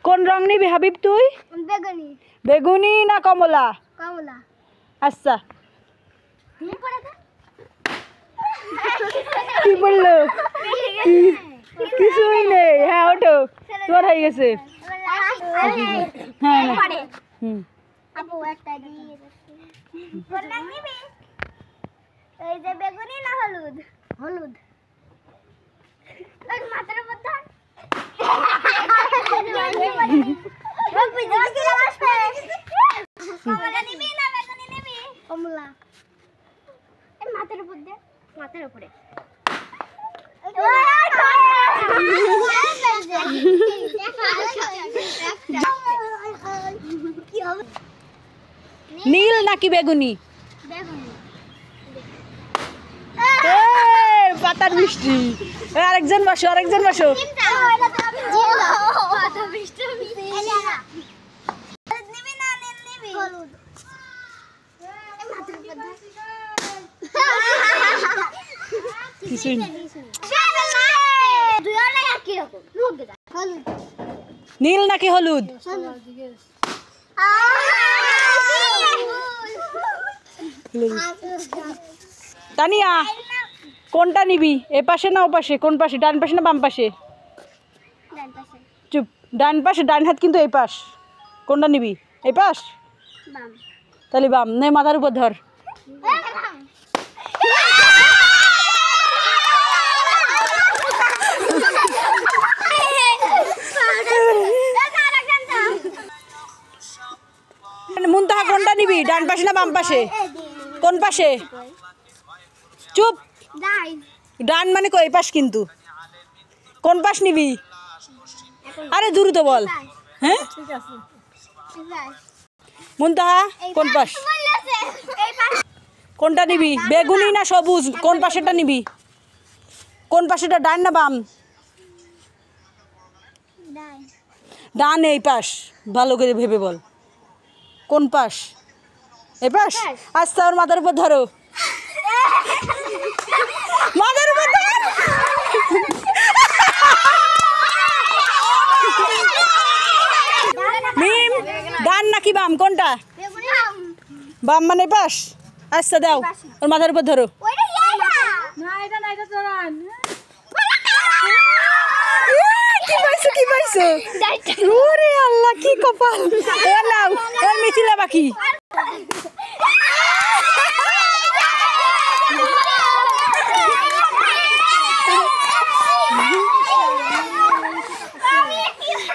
কোন রং নিবি হাবিব তুই? বেগুনি। বেগুনি না কমলা? কমলা। আচ্ছা কি বললো? কিছুই নেই। হ্যাঁ ওঠো, তোর হয়ে গেছে। হ্যাঁ আপু একটা দিয়ে কোন রং নিবি? এই যে বেগুনি না হলুদ? হলুদ। ওই মাথার উপর ধর। রবি দিদি আসবে। কমলা নিবি না বেগুনি নিবি? কমলা। এই মাথার উপর দে, মাথার উপরে। নীল নাকি বেগুনি? বেগুনি। পাতার বৃষ্টি। আরেকজন বসো, আরেকজন বসো। নীল নাকি হলুদ? তানিয়া কোনটা নিবি? এ পাশে না ও পাশে? কোন পাশে, ডান পাশে না বাম পাশে? চুপ, ডান পাশে, ডান হাত কিন্তু এই পাশ। কোনটা নিবি? এই পাশ? তাহলে বাম। নে মাথার উপর ধর। মুনতাহা কোনটা নিবি? ডান পাশে না বাম পাশে? কোন পাশে? চুপ, ডান মানে কই পাশ কিন্তু। কোন পাশ নিবি? আরে দ্রুত বল। হ্যাঁ মুনতাহা কোন পাশ? কোনটা নিবি? বেগুনি না সবুজ? কোন পাশেটা নিবি? কোন পাশেটা, ডান না বাম? ডান। এই পাশ। ভালো করে ভেবে বল কোন পাশ। এই পাশ? আচ্ছা ওর মাথার উপর ধরো, মাথার উপর ধর। মিম ডান নাকি বাম? কোনটা? বাম মানে পাশ। আচ্ছা দাও, ওর মাথার উপর ধরো। কি পাইছো, কি পাইছো? ওরে আল্লাহ কি কপাল। এ নাও, এর মিছিলে বাকি।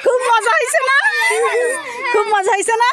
খুব মজা হয়েছে না? খুব মজা হয়েছে না?